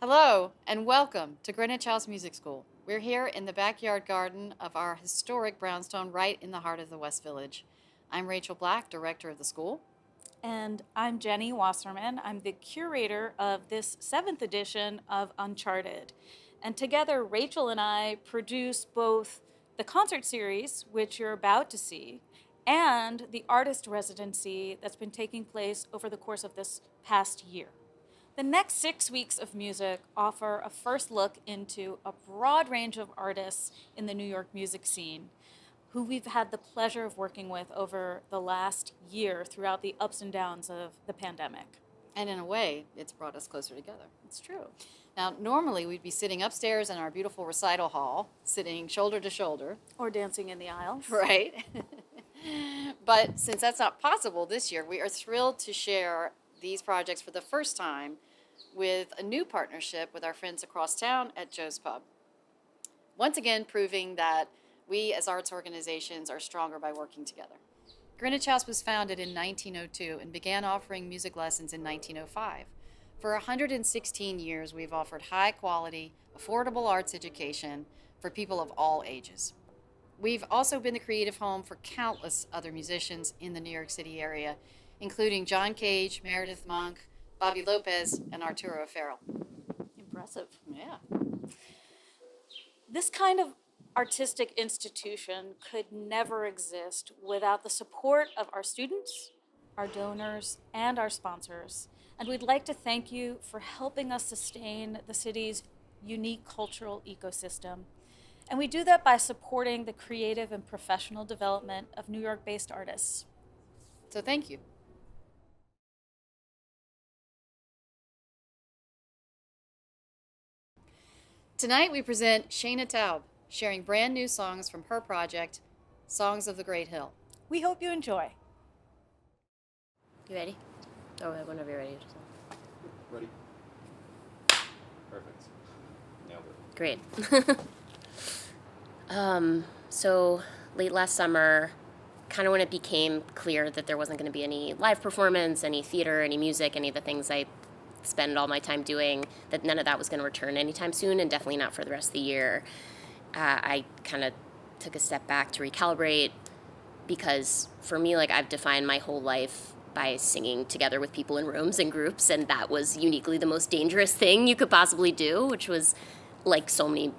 Hello, and welcome to Greenwich House Music School. We're here in the backyard garden of our historic brownstone right in the heart of the West Village. I'm Rachel Black, director of the school. And I'm Jenny Wasserman. I'm the curator of this 7th edition of Uncharted. And together, Rachel and I produce both the concert series, which you're about to see, and the artist residency that's been taking place over the course of this past year. The next 6 weeks of music offer a first look into a broad range of artists in the New York music scene who we've had the pleasure of working with over the last year throughout the ups and downs of the pandemic. And in a way, it's brought us closer together. It's true. Now, normally we'd be sitting upstairs in our beautiful recital hall, sitting shoulder to shoulder. Or dancing in the aisles. Right. But since that's not possible this year, we are thrilled to share these projects for the first time with a new partnership with our friends across town at Joe's Pub. Once again, proving that we as arts organizations are stronger by working together. Greenwich House was founded in 1902 and began offering music lessons in 1905. For 116 years, we've offered high quality, affordable arts education for people of all ages. We've also been the creative home for countless other musicians in the New York City area, including John Cage, Meredith Monk, Bobby Lopez, and Arturo Farrell. Impressive. Yeah. This kind of artistic institution could never exist without the support of our students, our donors, and our sponsors. And we'd like to thank you for helping us sustain the city's unique cultural ecosystem. And we do that by supporting the creative and professional development of New York-based artists. So thank you. Tonight we present Shaina Taub, sharing brand new songs from her project, Songs of the Great Hill. We hope you enjoy. You ready? Oh, whenever you're ready. Ready? Perfect. Nailed it. Great. So late last summer, kind of when it became clear that there wasn't going to be any live performance, any theater, any music, any of the things I spend all my time doing, that none of that was going to return anytime soon, and definitely not for the rest of the year. I kind of took a step back to recalibrate, because for me, like, I've defined my whole life by singing together with people in rooms and groups, and that was uniquely the most dangerous thing you could possibly do, which was, like so many,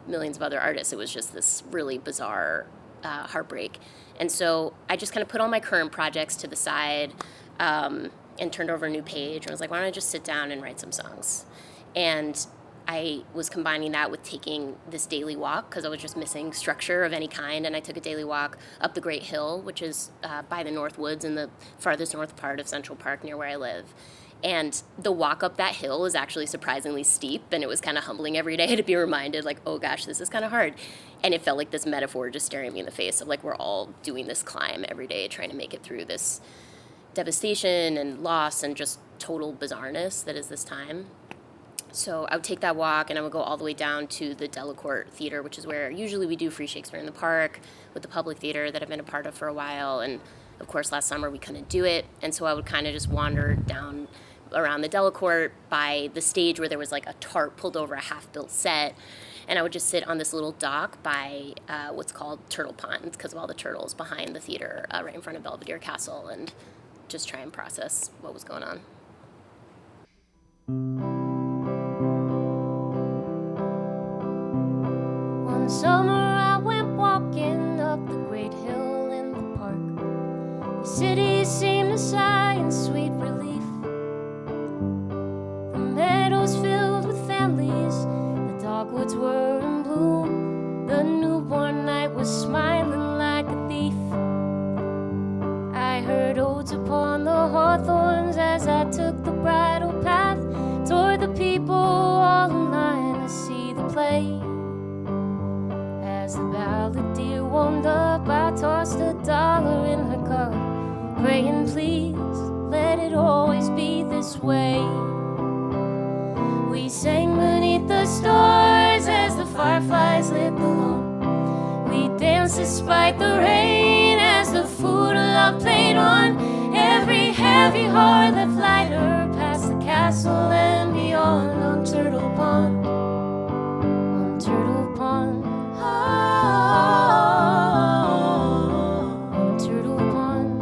millions of other artists, it was just this really bizarre heartbreak. And so I just kind of put all my current projects to the side, and turned over a new page, and was like, why don't I just sit down and write some songs? And I was combining that with taking this daily walk, because I was just missing structure of any kind, and I took a daily walk up the Great Hill, which is by the North Woods in the farthest north part of Central Park near where I live. And the walk up that hill is actually surprisingly steep, and it was kind of humbling every day to be reminded, like, oh gosh, this is kind of hard. And it felt like this metaphor just staring me in the face of, like, we're all doing this climb every day, trying to make it through this devastation and loss and just total bizarreness that is this time. So I would take that walk, and I would go all the way down to the Delacorte Theater, which is where usually we do Free Shakespeare in the Park with the Public Theater that I've been a part of for a while. And of course, last summer we couldn't do it, and so I would kind of just wander down around the Delacorte by the stage where there was like a tarp pulled over a half-built set, and I would just sit on this little dock by what's called Turtle Pond, because of all the turtles behind the theater right in front of Belvedere Castle, and just try and process what was going on. One summer I went walking up the great hill in the park. The city seemed to sigh in sweet relief. The meadows filled with families, the dogwoods were in bloom. The newborn night was smiling like a thief. I heard odes upon the hawthorns as I took the bridle path toward the people all in line to see the play. As the balladeer warmed up, I tossed $1 in her cup, praying, please, let it always be this way. We sang beneath the stars as the fireflies lit the lawn. We danced despite the rain as the food of love played on. Every heavy heart left lighter past the castle. castle and beyond on Turtle Pond. On Turtle Pond. On Turtle Pond.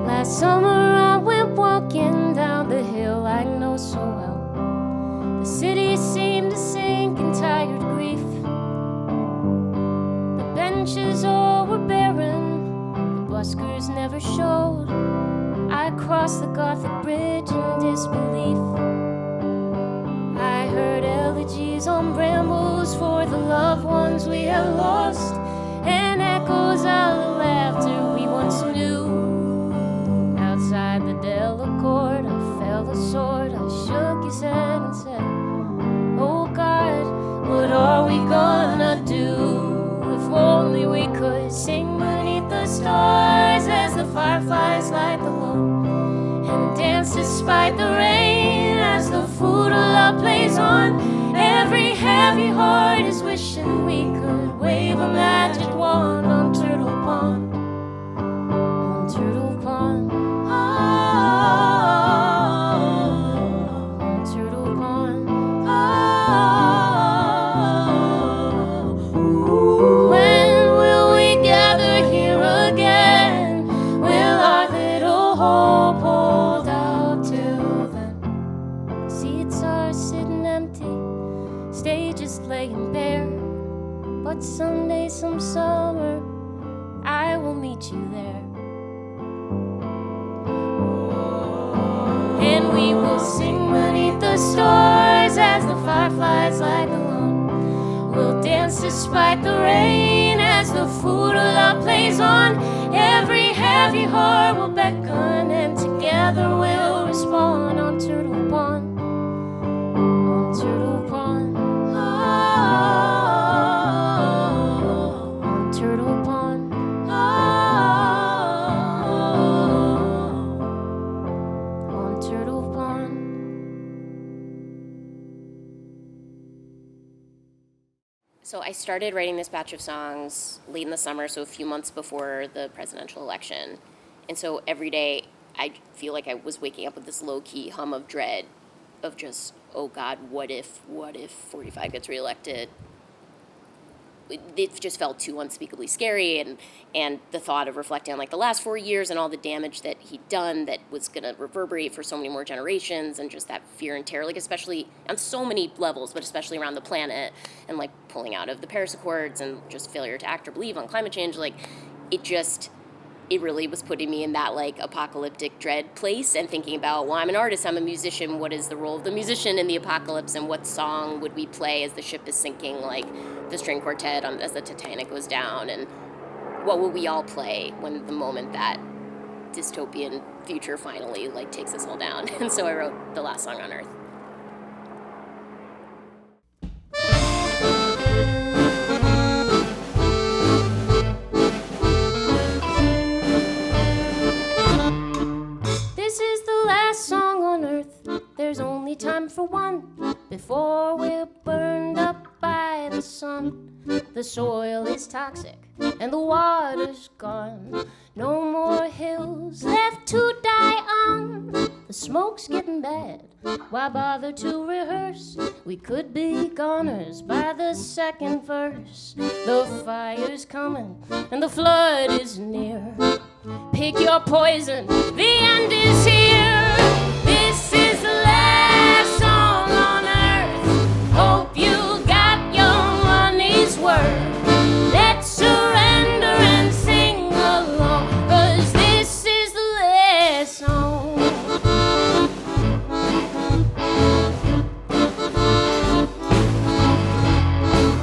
Last summer I went walking down the hill I know so well. The city seemed to sink in tired grief. The benches all were barren, the buskers never showed. I crossed the Gothic bridge in disbelief. I heard elegies on brambles for the loved ones we had lost, and echoes of the laughter we once knew. Outside the Delacorte, I felt a sword. I shook his head and said, oh God, what are we gonna do? If only we could sing beneath the stars as the fireflies light the moon, and dance despite the rain as the food of love plays on. Every heavy heart is wishing we could wave a magic wand on Turtle Pond. On Turtle Pond. On Turtle Pond. When will we gather here again? Will our little hope hold out till then? Seats are sitting empty, stages laying bare, but someday, some summer, I will meet you there. And we will sing beneath the stars as the fireflies light the lawn. We'll dance despite the rain as the food of love plays on. Every heavy heart will beckon, and together we'll respond on Turtle Pond. On Turtle Pond. On Turtle Pond. On Turtle Pond. So I started writing this batch of songs late in the summer, so a few months before the presidential election. And so every day I feel like I was waking up with this low-key hum of dread of just, oh God, what if 45 gets reelected? It just felt too unspeakably scary, and the thought of reflecting on like the last 4 years and all the damage that he'd done that was going to reverberate for so many more generations, and just that fear and terror, like especially on so many levels, but especially around the planet, and like pulling out of the Paris Accords and just failure to act or believe on climate change, like it really was putting me in that like apocalyptic dread place, and thinking about, well, I'm an artist, I'm a musician, what is the role of the musician in the apocalypse, and what song would we play as the ship is sinking, like the string quartet as the Titanic goes down, and what will we all play when the moment that dystopian future finally like takes us all down. And so I wrote The Last Song on Earth. This is the last song on earth. There's only time for one before we're burned up by the sun. The soil is toxic and the water's gone. No more hills left to die on. The smoke's getting bad. Why bother to rehearse? We could be goners by the second verse. The fire's coming and the flood is near. Pick your poison, the end is here. This is the last song on earth. Hope you got your money's worth. Let's surrender and sing along, 'cause this is the last song.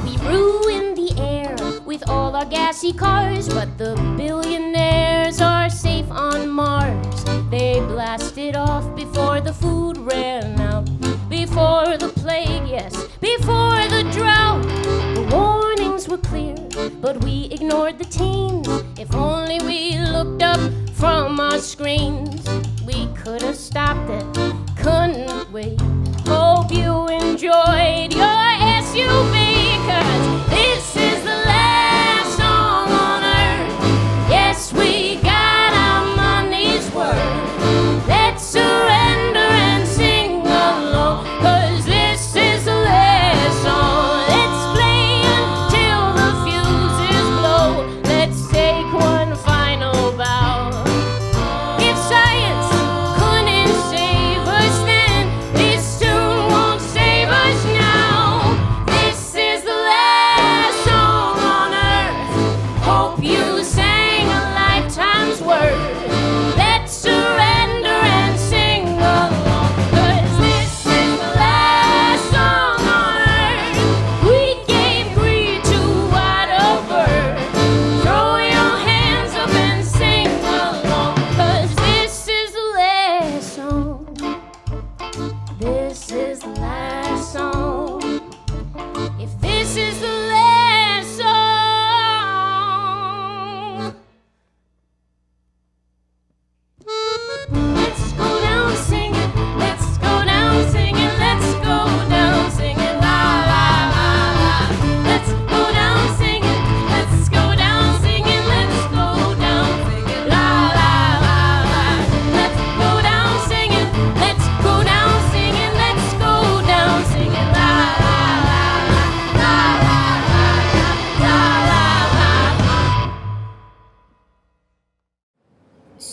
We ruined the air with all our gassy cars, but the billionaires are safe on Mars. They blasted off before the food ran out, before the plague, yes, before the drought. The warnings were clear, but we ignored the teens. If only we looked up from our screens, we could have stopped it, couldn't we? Hope you enjoyed your SUV, 'cause this is the last song on earth. Yes, we got our money's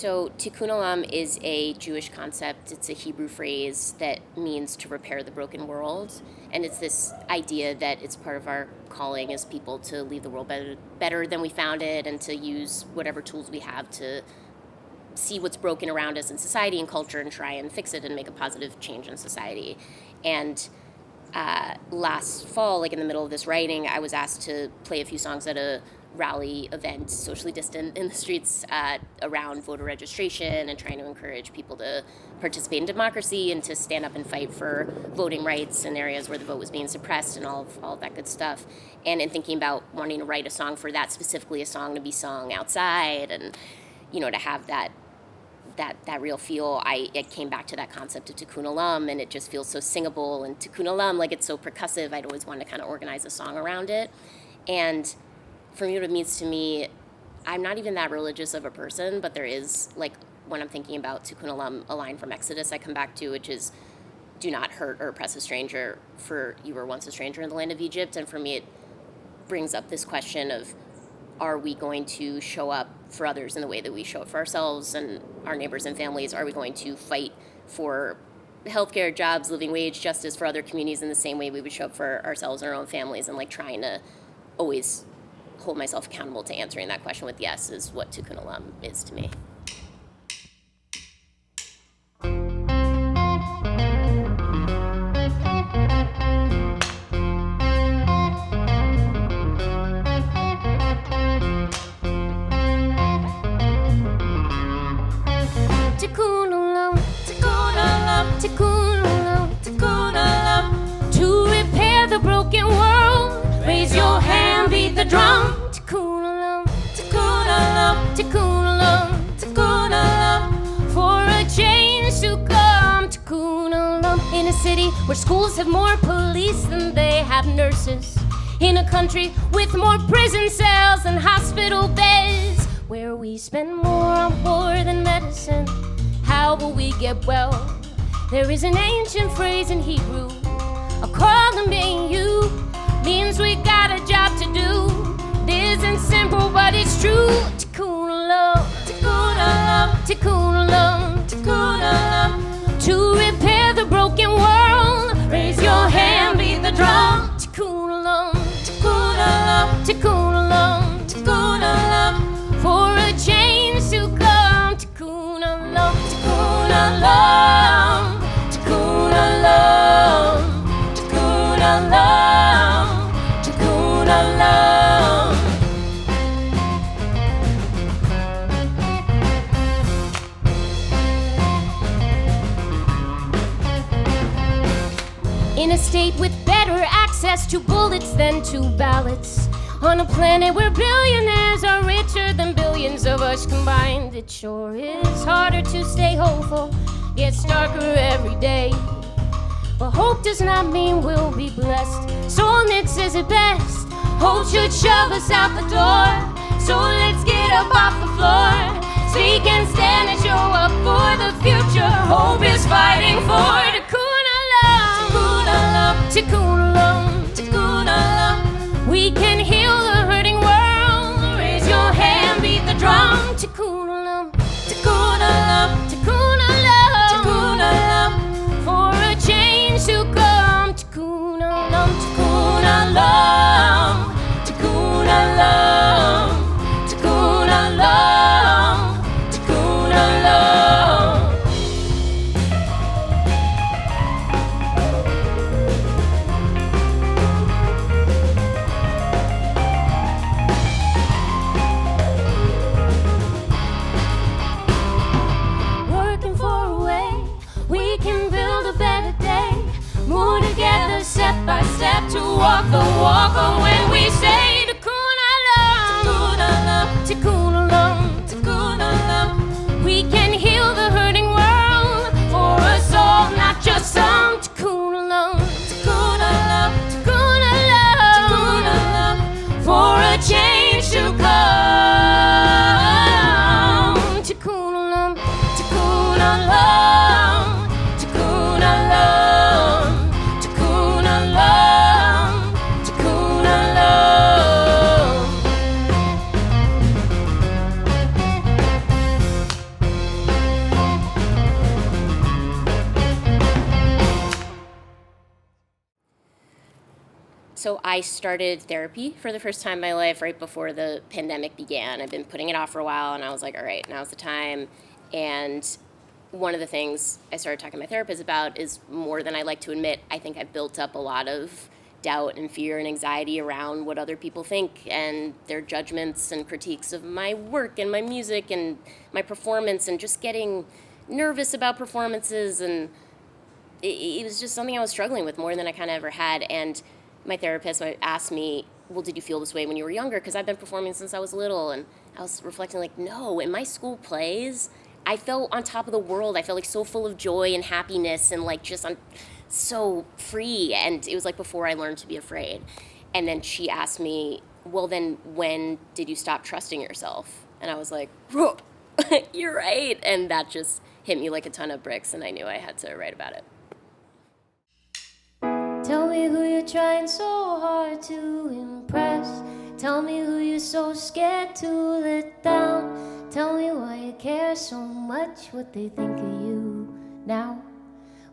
So tikkun olam is a Jewish concept. It's a Hebrew phrase that means to repair the broken world. And it's this idea that it's part of our calling as people to leave the world better than we found it, and to use whatever tools we have to see what's broken around us in society and culture and try and fix it and make a positive change in society. And last fall, like in the middle of this writing, I was asked to play a few songs at a rally event, socially distant in the streets, around voter registration and trying to encourage people to participate in democracy and to stand up and fight for voting rights in areas where the vote was being suppressed and all of that good stuff. And in thinking about wanting to write a song for that, specifically a song to be sung outside and, you know, to have that real feel, it came back to that concept of tikkun olam, and it just feels so singable. And tikkun olam, like, it's so percussive, I'd always want to kind of organize a song around it. And for me, what it means to me, I'm not even that religious of a person, but there is, like, when I'm thinking about tikkun olam, a line from Exodus I come back to, which is, do not hurt or oppress a stranger, for you were once a stranger in the land of Egypt. And for me, it brings up this question of, are we going to show up for others in the way that we show up for ourselves and our neighbors and families? Are we going to fight for healthcare, jobs, living wage, justice for other communities in the same way we would show up for ourselves and our own families? And, like, trying to always hold myself accountable to answering that question with yes is what tikkun olam is to me. Tikkun olam, tikkun olam, tikkun olam, tikkun olam. To repair the broken world, raise your hand, beat the drum. Tikkun olam, tikkun olam, tikkun olam, tikkun olam. For a change to come, tikkun olam. In a city where schools have more police than they have nurses, in a country with more prison cells than hospital beds, where we spend more on war than medicine, how will we get well? There is an ancient phrase in Hebrew, accompany you, means we got a job to do. It isn't simple, but it's true. Tikkun olam, tikkun olam, tikkun olam, tikkun olam. To repair the broken world, raise your hand, beat the drum. Tikkun olam, tikkun olam, tikkun olam, tikkun olam. For a change to come, tikkun olam, tikkun olam, tikkun olam, tikkun olam, tikkun olam. In a state with better access to bullets than to ballots, on a planet where billionaires are richer than billions of us combined, it sure is harder to stay hopeful, gets darker every day. But hope does not mean we'll be blessed. Solnit says it best, hope should shove us out the door. So let's get up off the floor, speak and stand and show up for the future. Hope is fighting for tikkun olam, tikkun olam, tikkun olam. We can heal the hurting world, raise your hand, beat the drum. Tikkun olam, tikkun olam, tikkun olam, tikkun olam. For a change to come, tikkun olam, tikkun olam, tikkun olam, tikkun olam, tikkun olam. Working for a way we can build a better day. Move together step by step to walk the walk. And when we say tikkun olam, tikkun olam, tikkun olam, we can heal the hurting world for us all, not just some. Tikkun olam, tikkun olam, tikkun olam, tikkun olam. For a change to come, tikkun olam, tikkun olam, tikkun olam, tikkun olam, tikkun olam. I started therapy for the first time in my life right before the pandemic began. I've been putting it off for a while, and I was like, all right, now's the time. And one of the things I started talking to my therapist about is, more than I like to admit, I think I've built up a lot of doubt and fear and anxiety around what other people think and their judgments and critiques of my work and my music and my performance, and just getting nervous about performances. And it was just something I was struggling with more than I kind of ever had. And my therapist asked me, well, did you feel this way when you were younger? Because I've been performing since I was little. And I was reflecting like, no, in my school plays, I felt on top of the world. I felt like so full of joy and happiness, and like just I'm so free. And it was like before I learned to be afraid. And then she asked me, well, then when did you stop trusting yourself? And I was like, whoa, you're right. And that just hit me like a ton of bricks, and I knew I had to write about it. Tell me who you're trying so hard to impress. Tell me who you're so scared to let down. Tell me why you care so much what they think of you now.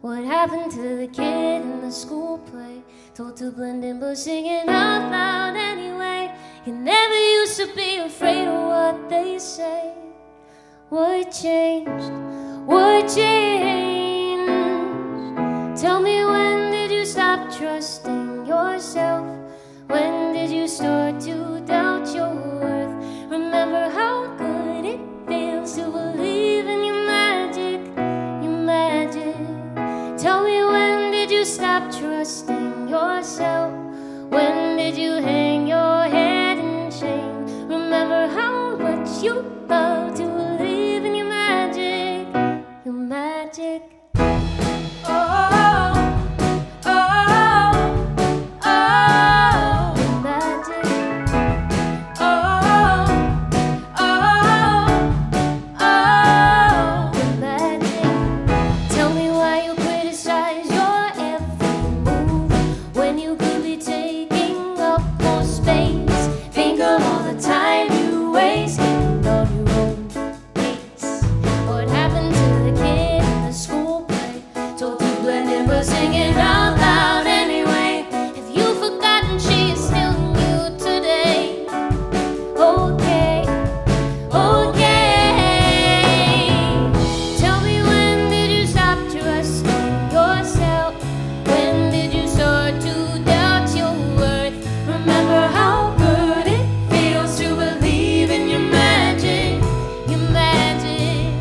What happened to the kid in the school play, told to blend in but singing out loud anyway? You never used to be afraid of what they say. What changed? What changed? Tell me, when did you stop trusting yourself? When did you start to doubt your worth? Remember how good it feels to believe in your magic, your magic. Tell me, when did you stop trusting yourself? When did you hang your head in shame? Remember how much you love to believe in your magic, your magic. Oh, oh, oh, your magic. Oh, oh, oh, your magic. Tell me why you criticize your every move when you could be taking up more space. Think of all the time you waste on your own pace. What happened to the kid in the school play, told to blend in but singing out loud anyway? Have you forgotten she is still you today? Okay, okay. Tell me, when did you stop trusting yourself? When did you start to doubt your worth? Remember how good it feels to believe in your magic, your magic.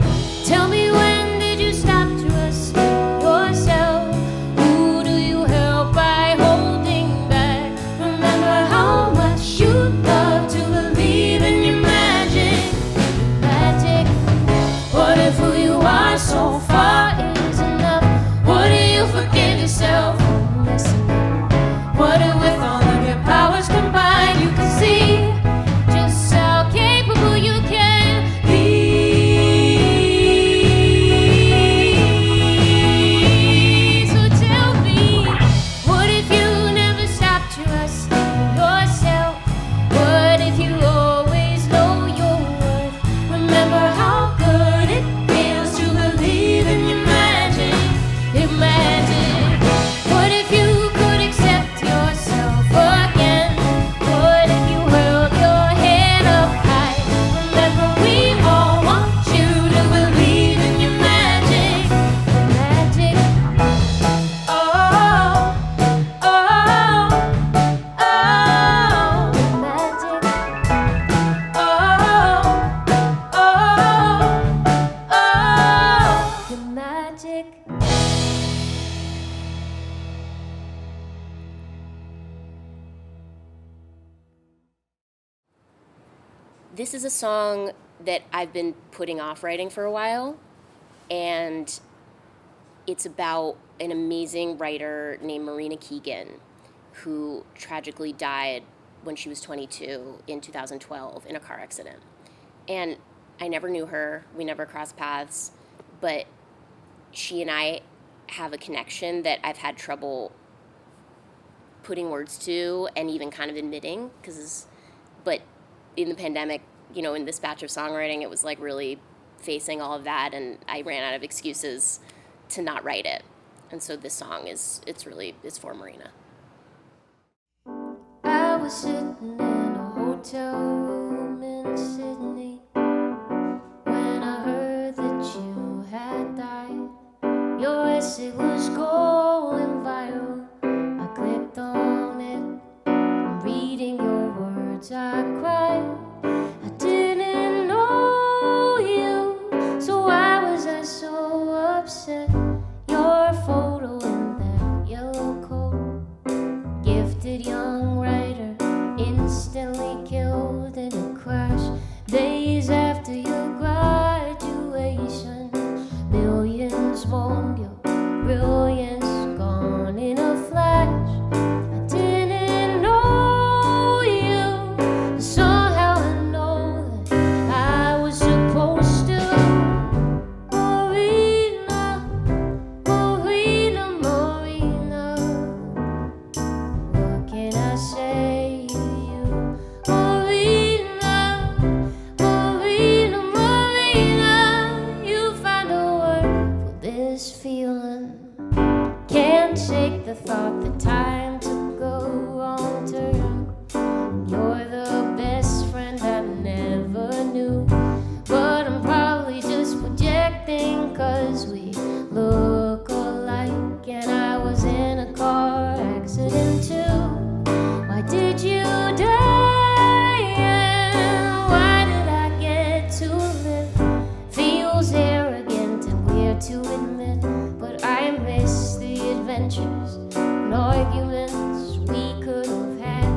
Tell me, when did you stop trusting yourself? Who do you help by holding back? Remember how much you love to believe in your magic, your magic. What if who you are so far is enough? What do you forgive yourself for messing up? What if with all of your powers combined you can see just how capable you can be? So tell me, what if you never stopped trusting yourself? What if you always know your worth? Remember how good it feels to believe in your magic, your magic. What if you could accept yourself again? What if you held your head up high? Remember, we all want you to believe in your magic, your magic. Oh, oh, oh, your magic. Oh, oh, oh, your magic. This is a song that I've been putting off writing for a while, and it's about an amazing writer named Marina Keegan, who tragically died when she was 22 in 2012 in a car accident. And I never knew her, we never crossed paths, but she and I have a connection that I've had trouble putting words to and even kind of admitting, but in the pandemic, you know, in this batch of songwriting, it was like really facing all of that, and I ran out of excuses to not write it. And so this song it's for Marina. was sitting in a hotel room in Sydney when I heard that you had died. Your essay was going viral. I clicked on it, and reading your words, I cried. I didn't know you, so why was I so upset? Your photo in that yellow coat, gifted young writer, instantly killed in a crash. Days after your graduation, millions mourned your brilliance, gone in a flash. I didn't know you, but somehow I know that I was supposed to. Marina, Marina, Marina, what can I say to you? Marina, Marina, Marina, you find a word for this feeling. Can't shake the thought that time took a wrong turn. You're the best friend I never knew, but I'm probably just projecting 'cause we look alike. And I was in a car accident too. Why did you die? And why did I get to live? Feels arrogant and weird to admit, but I miss the adventures and arguments we could have had.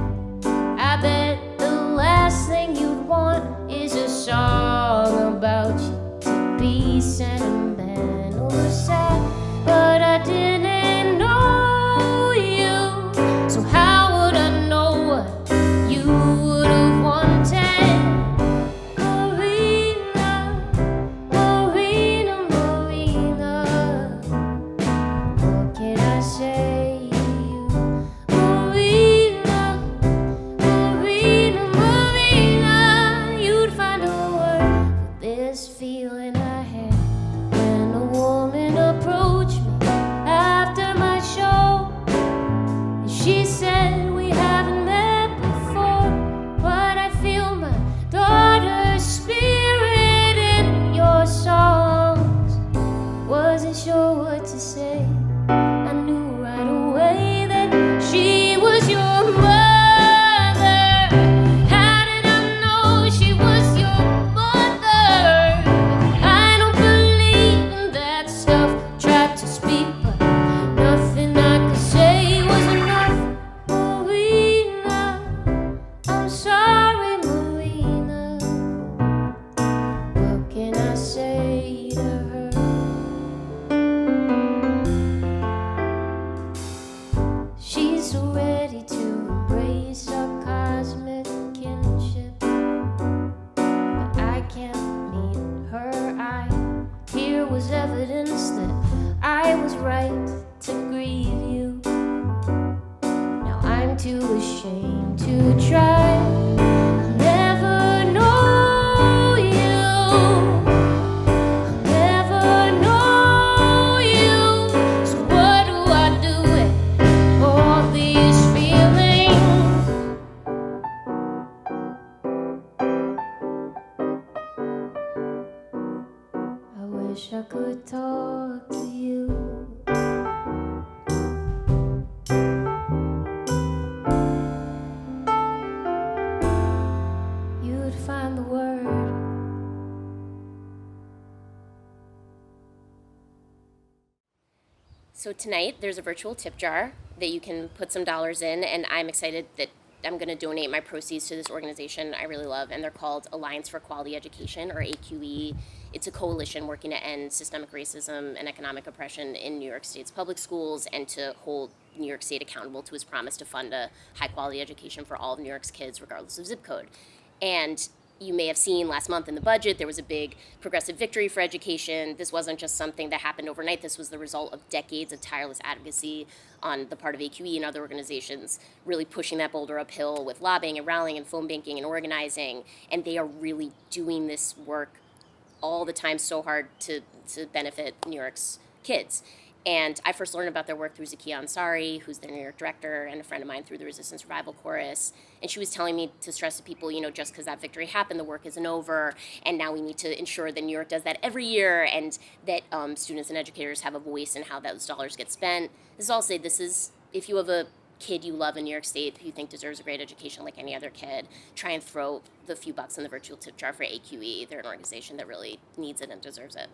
I bet the last thing you'd want is a song about you to be sentimental or sad. But I didn't know you, so how would I know what you would have wanted? Marina, Marina, Marina, what can I say to you? Marina, Marina, Marina, you'd find a word for this feeling I had when a woman approached me after my show. And she said, we haven't met before, but I feel my daughter's spirit in your songs. Wasn't sure what to say. I knew right away that she was your mother. How did I know she was your mother? I don't believe in that stuff. Tried to speak, but nothing I could say was enough. Marina, I'm sorry, Marina. What can I say to her? She's so ready to embrace our cosmic kinship, but I can't meet her eye. Here was evidence that I was right to grieve you. Now I'm too ashamed to try. I'll never know you. I'll never know you. So what do I do with all these feelings? I wish I could talk to you. You'd find the word. So tonight, there's a virtual tip jar that you can put some dollars in, and I'm excited that I'm going to donate my proceeds to this organization I really love, and they're called Alliance for Quality Education, or AQE. It's a coalition working to end systemic racism and economic oppression in New York State's public schools and to hold New York State accountable to its promise to fund a high-quality education for all of New York's kids, regardless of zip code. And you may have seen last month in the budget, there was a big progressive victory for education. This wasn't just something that happened overnight. This was the result of decades of tireless advocacy on the part of AQE and other organizations, really pushing that boulder uphill with lobbying and rallying and phone banking and organizing. And they are really doing this work all the time so hard to benefit New York's kids. And I first learned about their work through Zakiya Ansari, who's their New York director, and a friend of mine through the Resistance Revival Chorus. And she was telling me to stress to people, just because that victory happened, the work isn't over, and now we need to ensure that New York does that every year, and that students and educators have a voice in how those dollars get spent. This is all say, this is, if you have a kid you love in New York State who you think deserves a great education like any other kid, try and throw the few bucks in the virtual tip jar for AQE. They're an organization that really needs it and deserves it.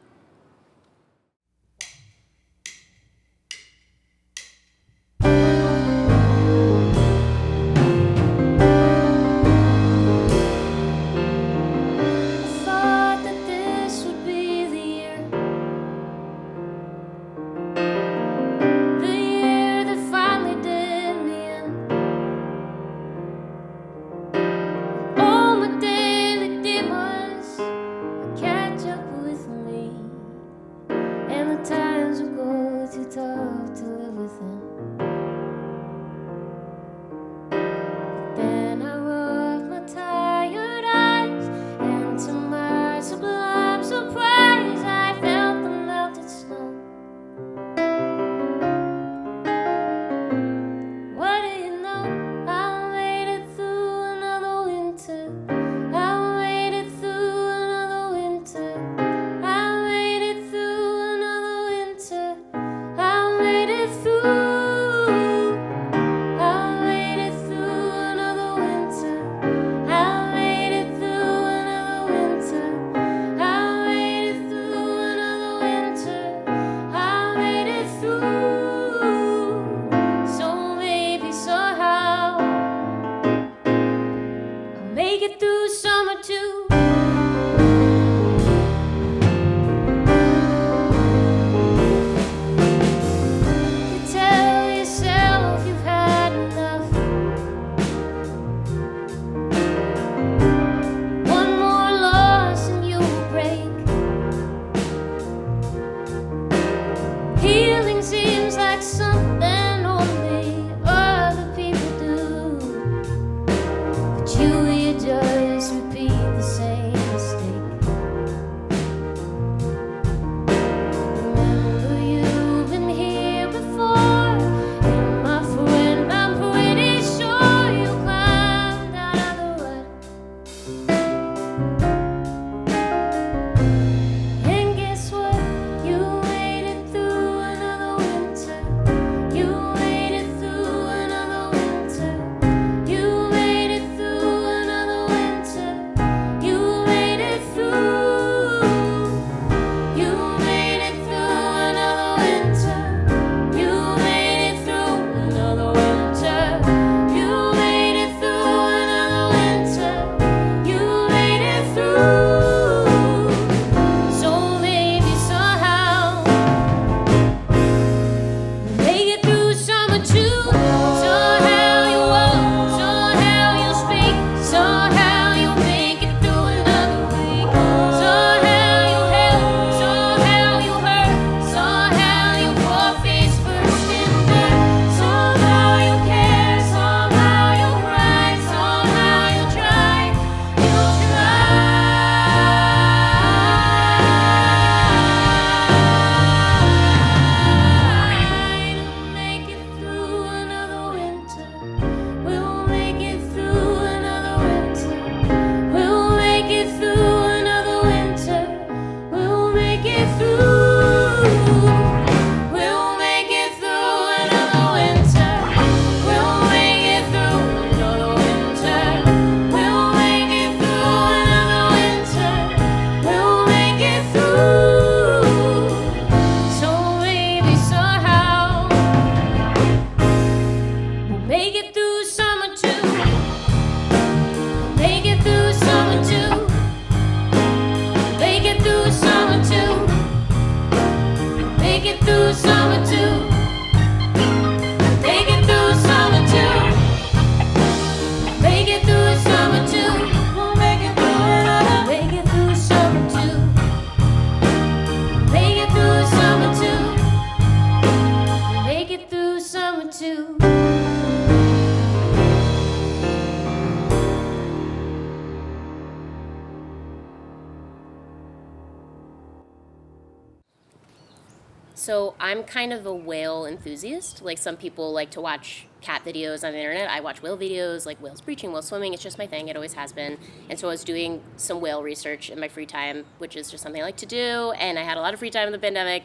So I'm kind of a whale enthusiast. Like some people like to watch cat videos on the internet. I watch whale videos, like whales breaching, whales swimming. It's just my thing. It always has been. And so I was doing some whale research in my free time, which is just something I like to do. And I had a lot of free time in the pandemic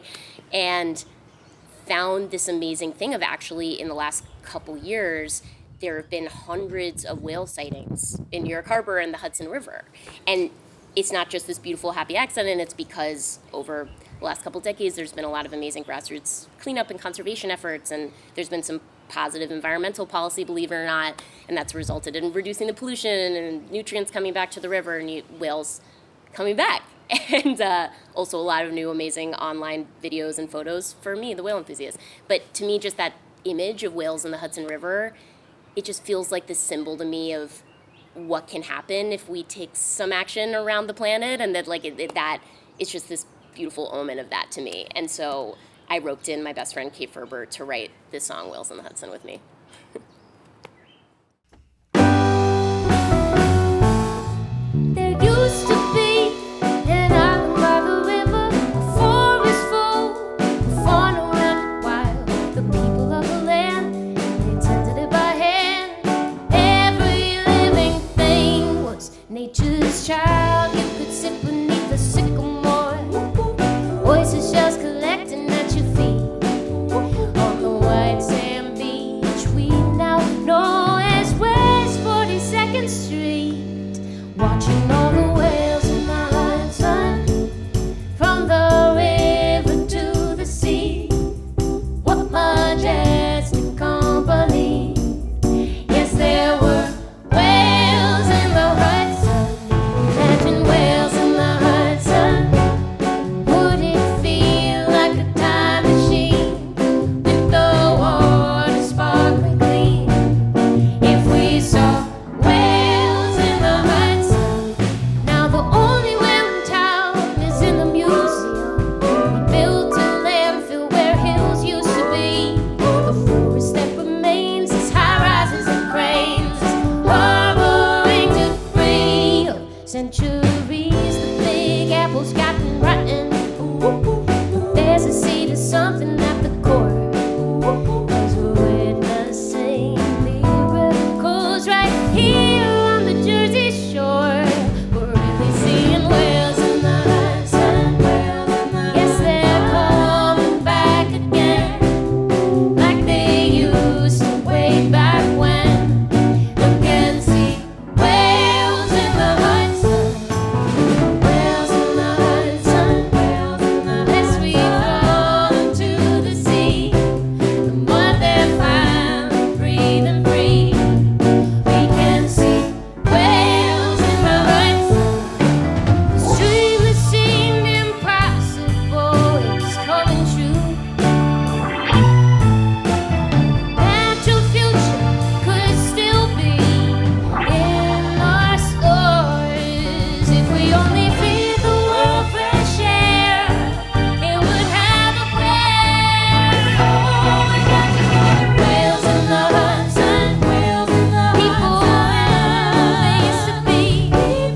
and found this amazing thing of actually in the last couple years, there have been hundreds of whale sightings in New York Harbor and the Hudson River. And it's not just this beautiful, happy accident. It's because over the last couple decades, there's been a lot of amazing grassroots cleanup and conservation efforts, and there's been some positive environmental policy, believe it or not, and that's resulted in reducing the pollution and nutrients coming back to the river and whales coming back. And also a lot of new amazing online videos and photos for me, the whale enthusiast. But to me, just that image of whales in the Hudson River, it just feels like this symbol to me of what can happen if we take some action around the planet, and that that it's just this beautiful omen of that to me. And so I roped in my best friend Kate Ferber to write this song Whales in the Hudson with me. There used to be an island by the river, a forest full, fauna and wild. The people of the land, they tended it by hand. Every living thing was nature's child. You could sit beneath the sycamore, oyster shells collecting at your feet. On the white sand beach we now know as West 42nd Street, watching all the whales in the Hudson, from the river to the sea. What majestic company. Yes, there were whales in the Hudson. Imagine whales in the Hudson. Would it feel like a time machine with the water sparkling clean? If we saw whales in the Hudson. Now the only whale in town is in the museum. We built a landfill where hills used to be. The forest that remains is high rises and cranes, harboring debris of centuries. The big apple's gotten rotten. But there's a seed of something at the core. 'Cause we're witnessing miracles right here on the Jersey Shore. We're really seeing whales in the Hudson. Yes, they're coming back again, like they used to way back when. Look and see whales in the Hudson. Whales in the Hudson. Lest we fall into the sea. The more they're finally breathing free. We can see whales in the Hudson. The stream that seemed impossible is coming true. That your future could still be in our stores. If we only feed the world fresh air, it would have a prayer. Oh, we got to go. Whales in the Hudson. People where they used to be.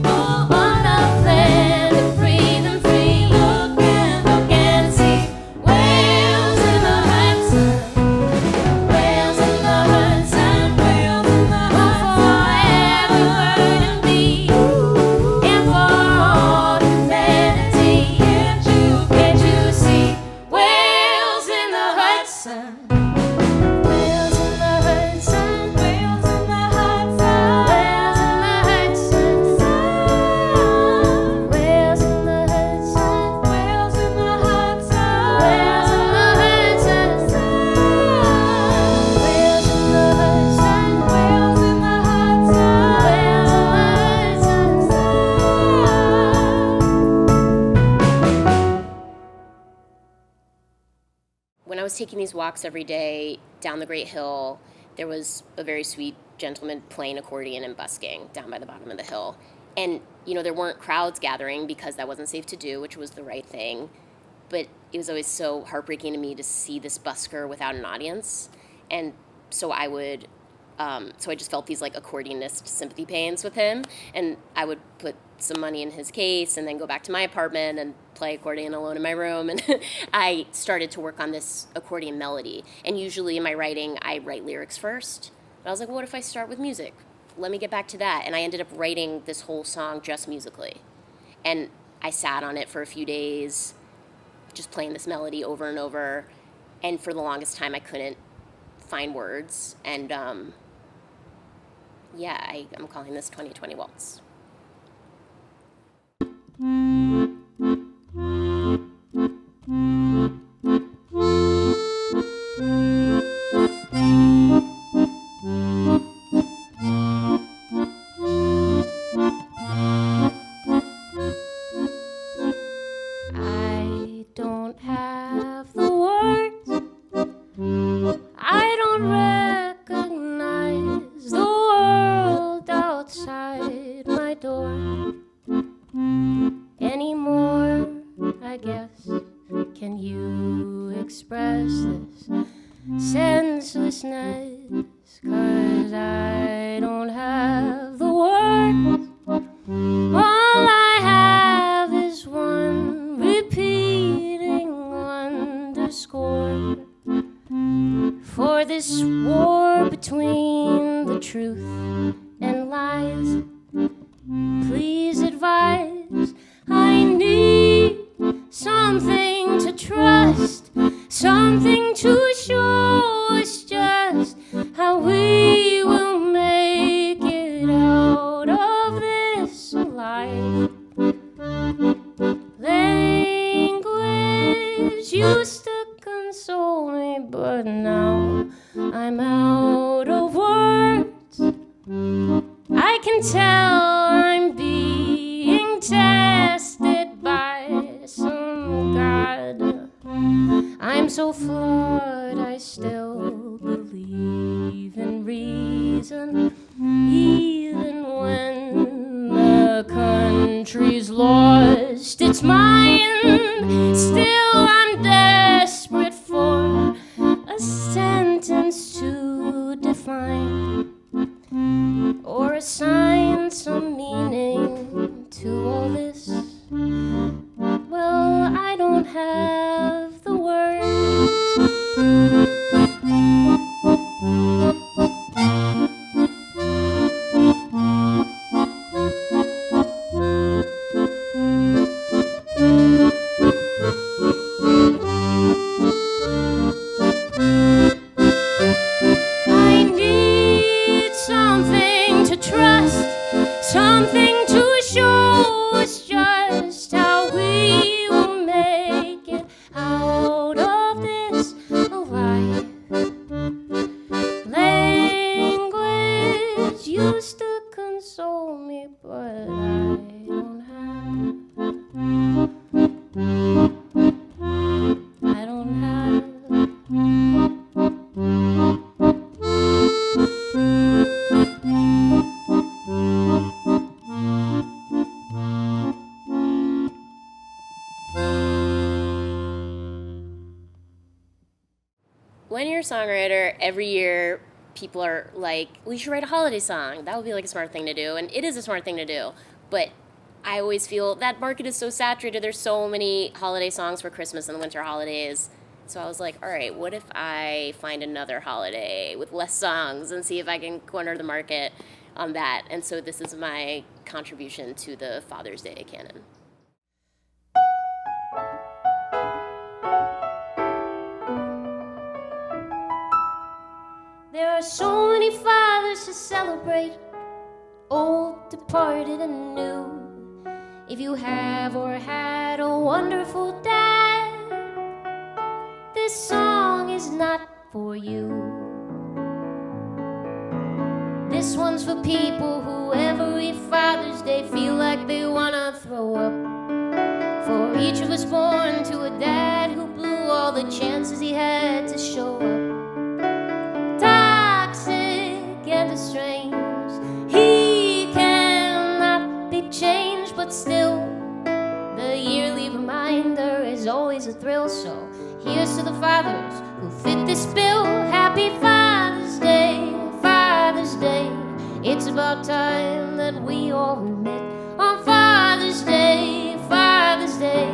On the planet breathing free. Look and see whales in the Hudson. Whales in the Hudson. For every bird and bee, and for all humanity. Can't you see whales in the Hudson? Whales in the Hudson. Whales in the Hudson. Whales in the Hudson. Whales in the Hudson. Whales in the Hudson. Whales in the Hudson. Whales in the Hudson. When I was taking these walks every day down the Great Hill, there was a very sweet gentleman playing accordion and busking down by the bottom of the hill. And, there weren't crowds gathering because that wasn't safe to do, which was the right thing. But it was always so heartbreaking to me to see this busker without an audience. And so I would So I just felt these like accordionist sympathy pains with him, and I would put some money in his case and then go back to my apartment and play accordion alone in my room. And I started to work on this accordion melody. And usually in my writing, I write lyrics first. But I was like, well, what if I start with music? Let me get back to that. And I ended up writing this whole song just musically. And I sat on it for a few days, just playing this melody over and over. And for the longest time, I couldn't find words. And I'm calling this 2020 Waltz. I don't have the words. I don't recognize the world outside my door anymore, I guess. Can you express this senselessness? 'Cause I don't have the words. All I have is one repeating underscore for this war between the truth and lies. Please advise. I need something to trust, something to show us just how we will make it out of this alive. Language used to console me, but now I'm out of words. I can tell I'm being tested by some god. I'm so flawed, I still believe in reason, even when the country's lost its mind. Still I'm desperate for a sentence to define or assign some meaning to all this. Well, I don't have the words. I need something to trust, something to show us just how we will make it out of this alive. Language used to console me, but I don't have. I don't have. When you're a songwriter, every year people are like, we should write a holiday song. That would be like a smart thing to do. And it is a smart thing to do. But I always feel that market is so saturated. There's so many holiday songs for Christmas and the winter holidays. So I was like, all right, what if I find another holiday with less songs and see if I can corner the market on that? And so this is my contribution to the Father's Day canon. There are so many fathers to celebrate, old, departed, and new. If you have or had a wonderful dad, this song is not for you. This one's for people who every Father's Day feel like they wanna throw up. For each of us born to a dad who blew all the chances he had to show up. And estranged, he cannot be changed, but still the yearly reminder is always a thrill. So here's to the fathers who fit this bill. Happy Father's Day, Father's It's about time that we all admit on Father's Day, Father's Day,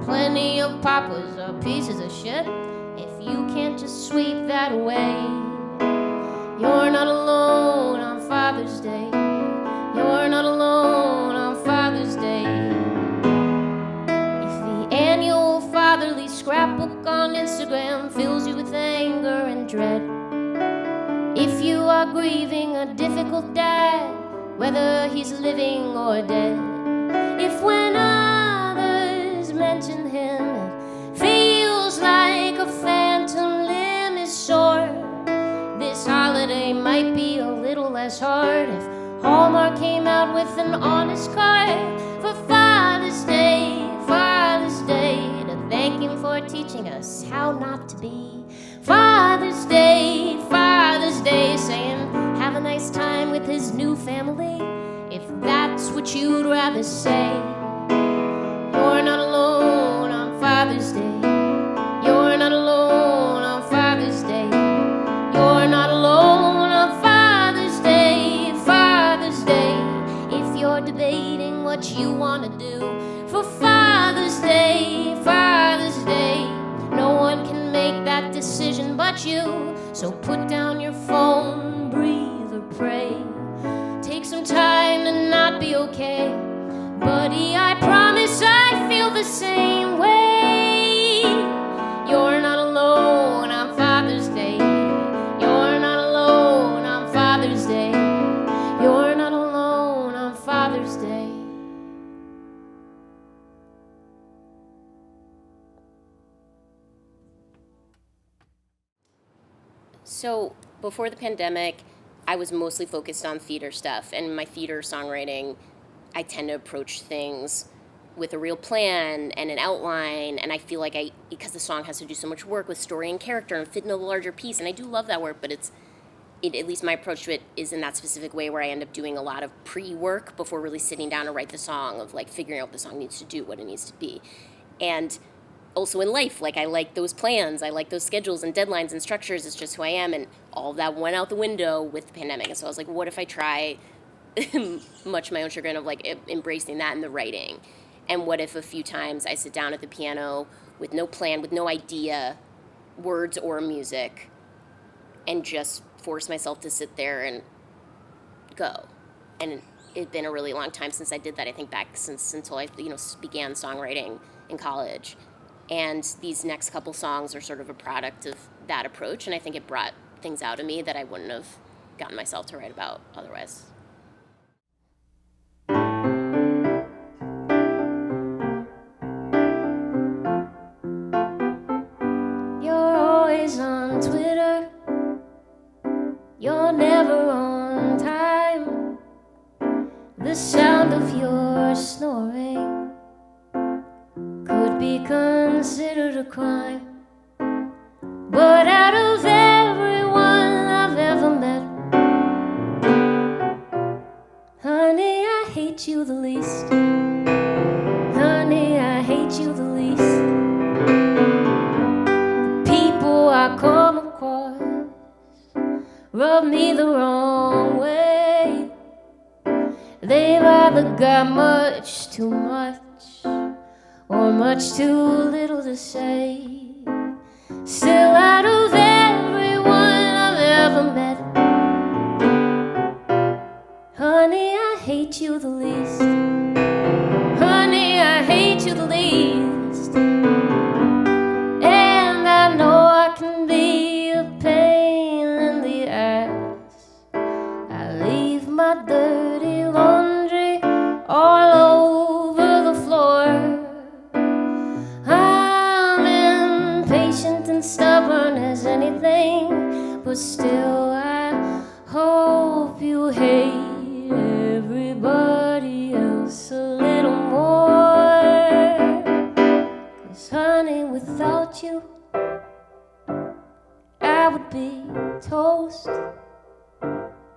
plenty of papas are pieces of shit. If you can't just sweep that away, you're not alone on Father's Day. You're not alone on Father's Day. If the annual fatherly scrapbook on Instagram fills you with anger and dread, if you are grieving a difficult dad, whether he's living or dead, if when others mention him it feels like a phantom limb is sore, this holiday might be a little less hard if Hallmark came out with an honest card for Father's Day, Father's Day, to thank him for teaching us how not to be. Father's Day, Father's Day, saying have a nice time with his new family, if that's what you'd rather say. You're not alone on Father's Day. You're not alone on Father's Day. You're not alone on Father's Day, Father's Day. If you're debating what you want to do for Father's Day, Father's Day, no one can make that decision but you. So put down your phone, breathe or pray. Take some time to not be okay. Buddy, I promise I feel the same way. You're not alone on Father's Day. You're not alone on Father's Day. You're not alone on Father's Day. So before the pandemic, I was mostly focused on theater stuff, and my theater songwriting, I tend to approach things with a real plan and an outline, and I feel like because the song has to do so much work with story and character and fit in a larger piece, and I do love that work, but at least my approach to it is in that specific way where I end up doing a lot of pre-work before really sitting down to write the song, of like figuring out what the song needs to do, what it needs to be. And also in life, like I like those plans, I like those schedules and deadlines and structures, it's just who I am, and all of that went out the window with the pandemic. And so I was like, what if I try, much to my own chagrin, of like embracing that in the writing? And what if a few times I sit down at the piano with no plan, with no idea, words or music, and just force myself to sit there and go? And it'd been a really long time since I did that. I think back until I began songwriting in college. And these next couple songs are sort of a product of that approach, and I think it brought things out of me that I wouldn't have gotten myself to write about otherwise. You're always on Twitter. You're never on time. The sound of your snoring could be considered a crime. But out of everyone I've ever met, honey, I hate you the least. Honey, I hate you the least. The people I come across rub me the wrong way. They've either got much too much or much too little to say. Still, out of everyone I've ever met, honey, I hate you the least. Honey, I hate you the least. And I know I can be a pain in the ass. I leave my dirty laundry all over the floor. Stubborn as anything, but still I hope you hate everybody else a little more. 'Cause honey, without you I would be toast.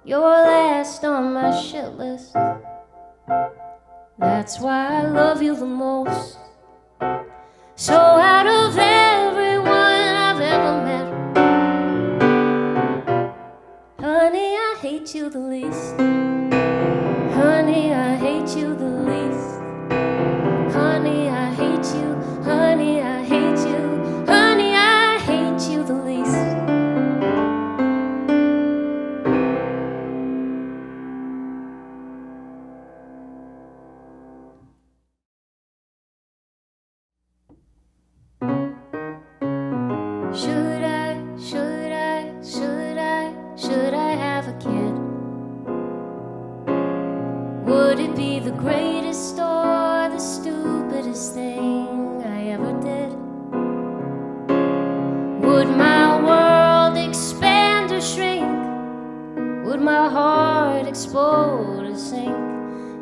You're last on my shit list. That's why I love you the most. So out of everyone I've ever met, honey, I hate you the least. greatest or the stupidest thing I ever did? Would my world expand or shrink? Would my heart explode or sink?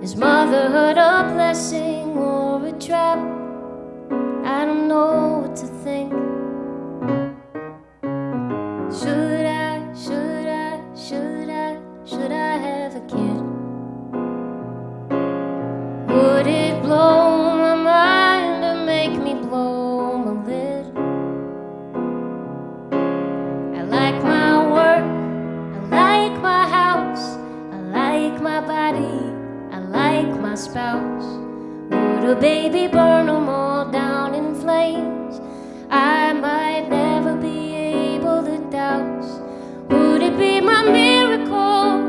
Is motherhood a blessing or a trap? I don't know what to think. Should I have a kid? Would it blow my mind or make me blow my lid? I like my work, I like my house, I like my body, I like my spouse. Would a baby burn them all down in flames? I might never be able to douse. Would it be my miracle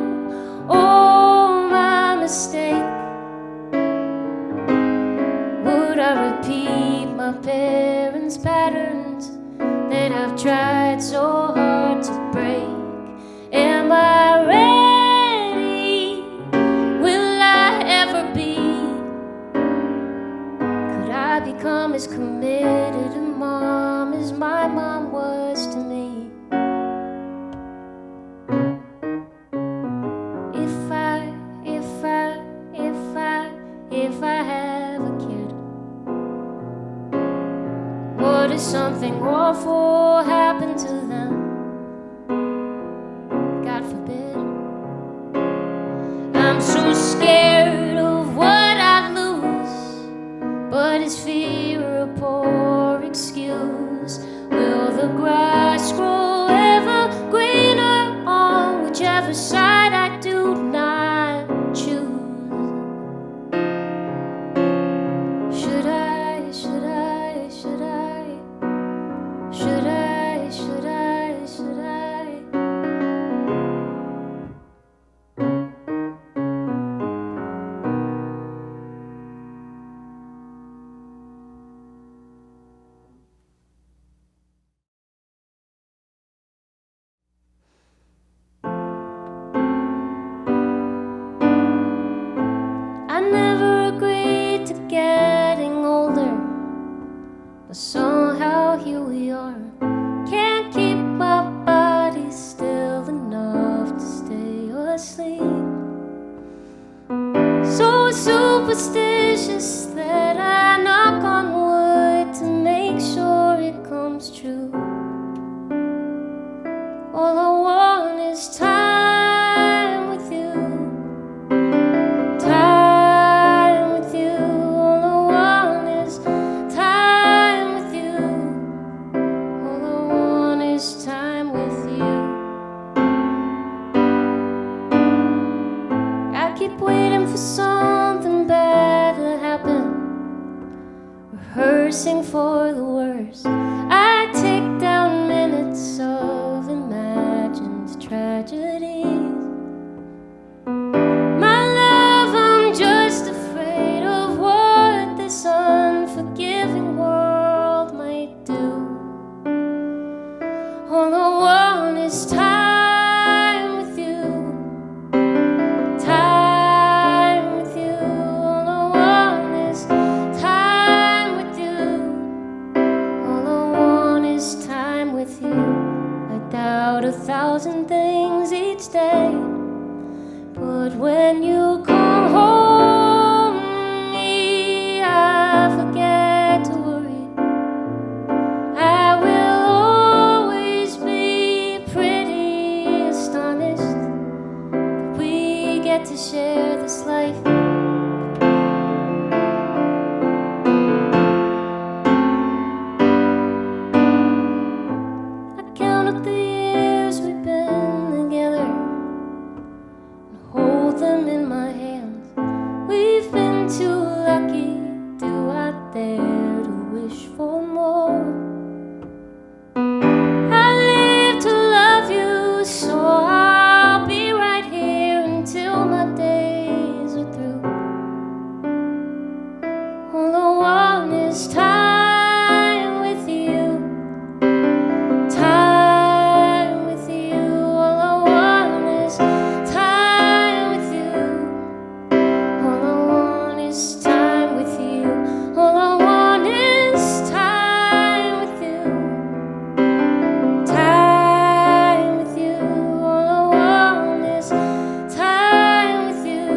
or my mistake? Would I repeat my parents' patterns that I've tried so hard to break? Am I ready? Will I ever be? Could I become as committed a mom as my mom was to me? If I have a kid, what if something awful happened to them? God forbid. I'm so scared of what I'd lose, but is fear a poor excuse? Will the grass grow ever greener on whichever side I do not choose? But somehow here we are. Can't keep my body still enough to stay asleep. So superstitious that I knock on wood to make sure it comes true. All I want is time with you. Time with you. All I want is time with you. All I want is time with you. I keep waiting for something bad to happen, rehearsing for the worst. I take down minutes of imagined tragedies. My love, I'm just afraid of what this unforgiving world might do. All I want is time with you. Time with you. All I want is time with you. All I want is time with you. I doubt 1,000 things each day, but when you come home to me, I forget to worry. I will always be pretty astonished that we get to share this life. I count up the years we've been together and hold them in my hands. We've been too lucky. Do I dare to wish for more? I live to love you, so I'll be right here until my days are through. All I want is time with you. Time with you. All I want is time with you. All I want is time with you. All I want is time with you. Time with you. All I want is time with you.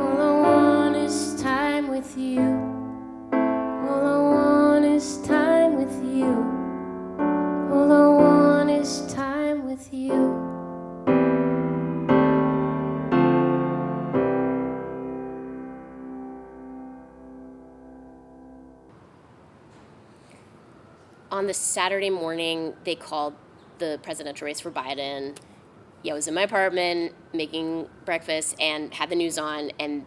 All I want is time with you. All I want is time with you. All I want is time with you. On the Saturday morning, they called the presidential race for Biden. Yeah, I was in my apartment making breakfast and had the news on, and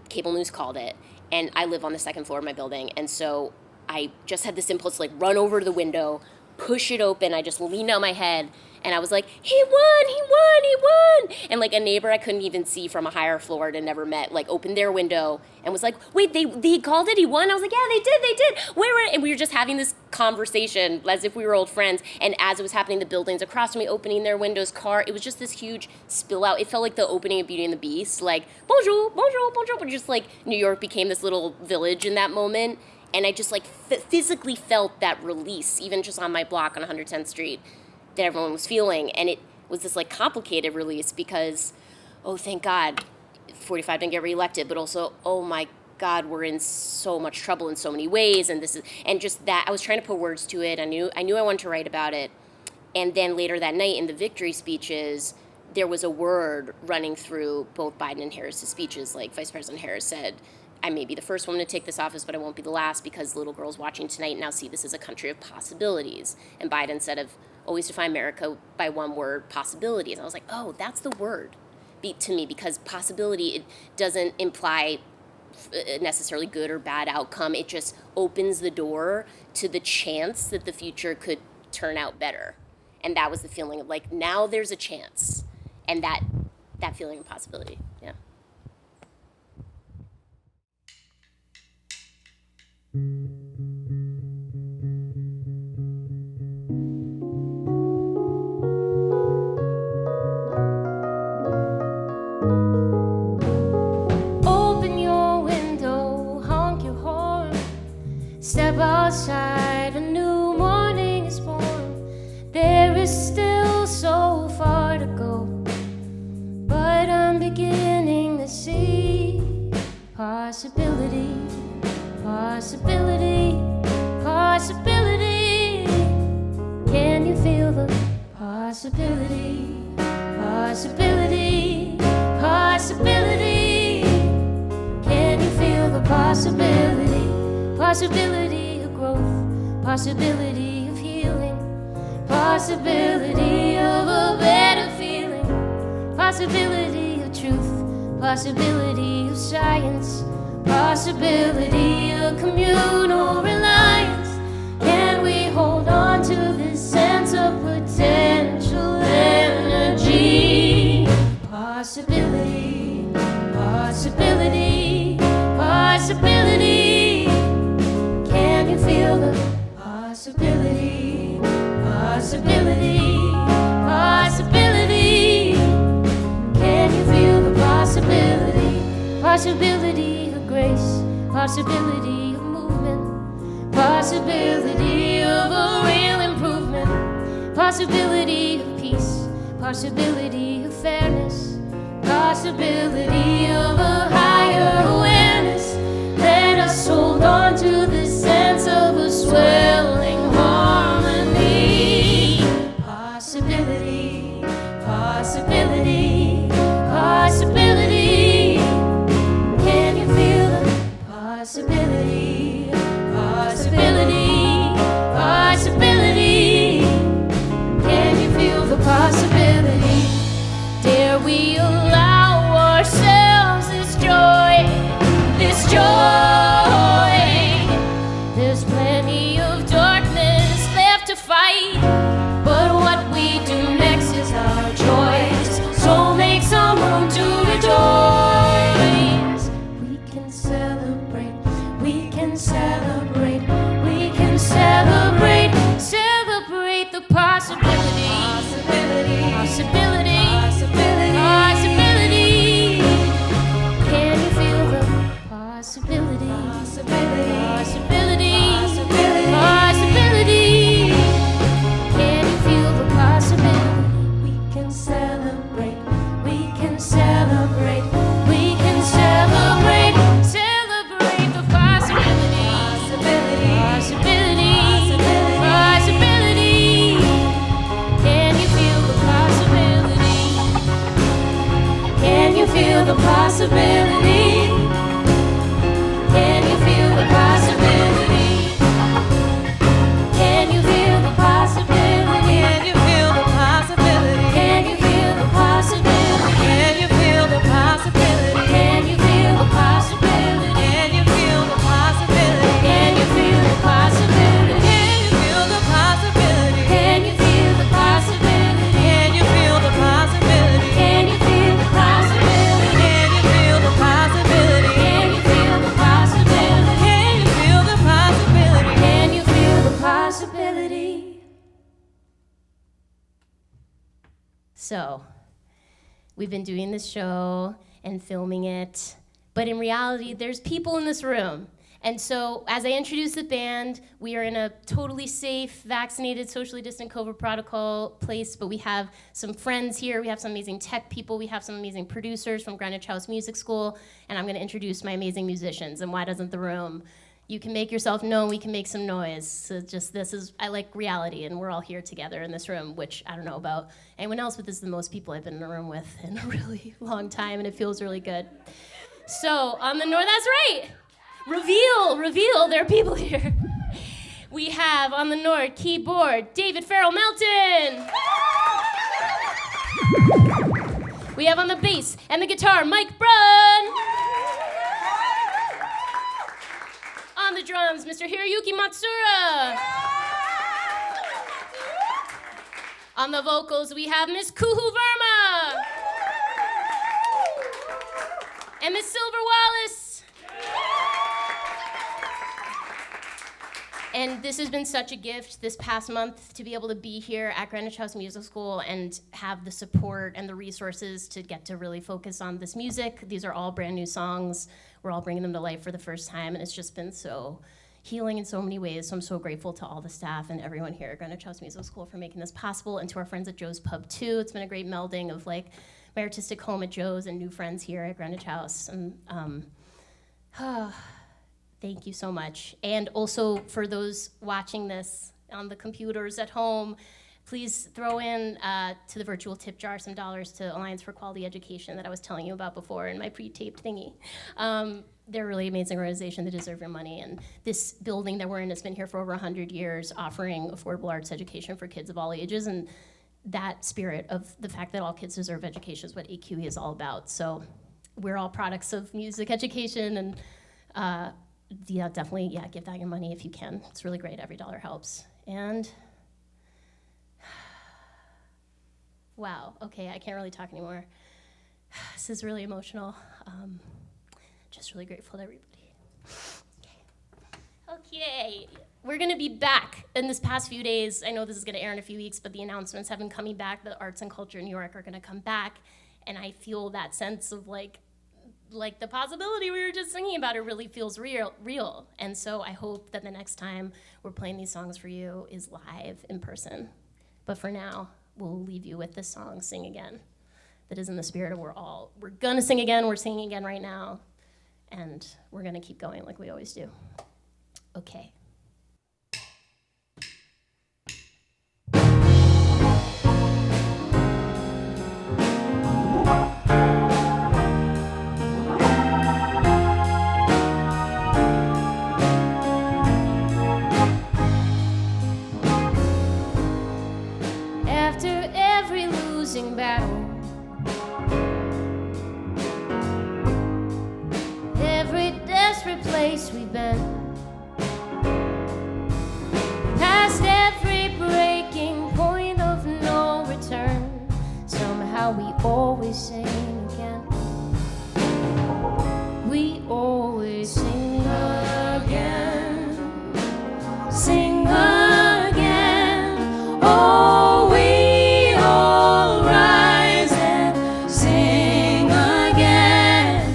cable news called it. And I live on the second floor of my building, and so I just had this impulse to like run over to the window, push it open. I just leaned out my head, and I was like, he won, he won, he won. And like a neighbor I couldn't even see from a higher floor and never met, like opened their window and was like, wait, they called it, he won? I was like, yeah, they did. Where? And we were just having this conversation as if we were old friends. And as it was happening, the buildings across from me opening their windows, it was just this huge spill out. It felt like the opening of Beauty and the Beast, like, bonjour, bonjour, bonjour. But just like New York became this little village in that moment. And I just like physically felt that release, even just on my block on 110th Street, that everyone was feeling. And it was this like complicated release because, oh, thank God, 45 didn't get reelected, but also, oh my God, we're in so much trouble in so many ways. And just that, I was trying to put words to it. I knew I wanted to write about it. And then later that night in the victory speeches, there was a word running through both Biden and Harris's speeches. Like Vice President Harris said, I may be the first woman to take this office, but I won't be the last because little girls watching tonight now see this as a country of possibilities. And Biden said, "I've always defined America by one word, possibilities." And I was like, oh, that's the word to me, because possibility, it doesn't imply necessarily good or bad outcome. It just opens the door to the chance that the future could turn out better. And that was the feeling of like, now there's a chance. And that feeling of possibility, yeah. Open your window, honk your horn, step outside, a new morning is born. There is still so far to go, but I'm beginning to see possibility, possibility, possibility. Can you feel the possibility, possibility, possibility? Can you feel the possibility, possibility of growth, possibility of healing, possibility of a better feeling, possibility of truth, possibility of science, possibility of communal reliance? Can we hold on to this sense of potential energy? Possibility, possibility, possibility. Can you feel the possibility, possibility, possibility? Can you feel the possibility, possibility of grace, possibility of movement, possibility of a real improvement, possibility of peace, possibility of fairness, possibility of a higher awareness? Let us hold on to the sense of a swelling harmony. Possibility, possibility, possibility. Can you feel the possibility, possibility, possibility? Can you feel the possibility? Dare we allow ourselves this joy, this joy? There's plenty of darkness left to fight, but what we do next is our choice. So make some room to rejoice. We can celebrate, we So we've been doing this show and filming it, but in reality, there's people in this room. And so as I introduce the band, we are in a totally safe, vaccinated, socially distant COVID protocol place, but we have some friends here, we have some amazing tech people, we have some amazing producers from Greenwich House Music School, and I'm gonna introduce my amazing musicians, and why doesn't the room? You can make yourself known, we can make some noise. So I like reality, and we're all here together in this room, which I don't know about anyone else, but this is the most people I've been in a room with in a really long time, and it feels really good. So on the north, that's right. Reveal, there are people here. We have on the Nord keyboard, David Farrell Melton. We have on the bass and the guitar, Mike Brun. On the drums, Mr. Hiroyuki Matsuura. On the vocals, we have Miss Kuhoo Verma. And Miss Sylver Wallace. And this has been such a gift this past month to be able to be here at Greenwich House Music School and have the support and the resources to get to really focus on this music. These are all brand new songs. We're all bringing them to life for the first time, and it's just been so healing in so many ways. So I'm so grateful to all the staff and everyone here at Greenwich House Music School for making this possible, and to our friends at Joe's Pub too. It's been a great melding of like my artistic home at Joe's and new friends here at Greenwich House. And thank you so much. And also for those watching this on the computers at home, please throw in to the virtual tip jar some dollars to Alliance for Quality Education that I was telling you about before in my pre-taped thingy. They're a really amazing organization. They deserve your money. And this building that we're in has been here for over 100 years, offering affordable arts education for kids of all ages. And that spirit of the fact that all kids deserve education is what AQE is all about. So we're all products of music education, and definitely, give that your money if you can. It's really great. Every dollar helps. And wow, okay, I can't really talk anymore. This is really emotional. Just really grateful to everybody. Okay, we're gonna be back in this past few days. I know this is gonna air in a few weeks, but the announcements have been coming back. The arts and culture in New York are gonna come back, and I feel that sense of like the possibility we were just singing about, it really feels real. And so I hope that the next time we're playing these songs for you is live in person. But for now, we'll leave you with this song, Sing Again, that is in the spirit of we're gonna sing again, we're singing again right now, and we're gonna keep going like we always do. Okay. After every losing battle, every desperate place we've been, past every breaking point of no return, somehow we always sing again. We always sing again, sing again. Oh, we all rise and sing again.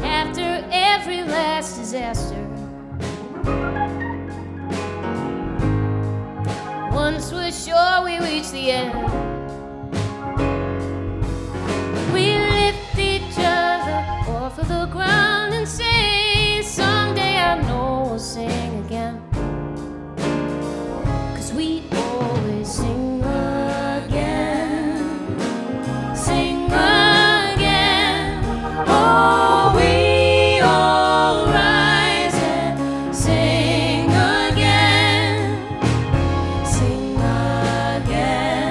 After every last disaster, once we're sure we reach the end, we lift each other off of the ground and say, someday I know we'll sing again. 'Cause we always sing again, sing again. Oh, we all rise and sing again, sing again.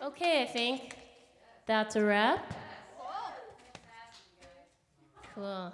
Okay, I think that's a wrap. Cool.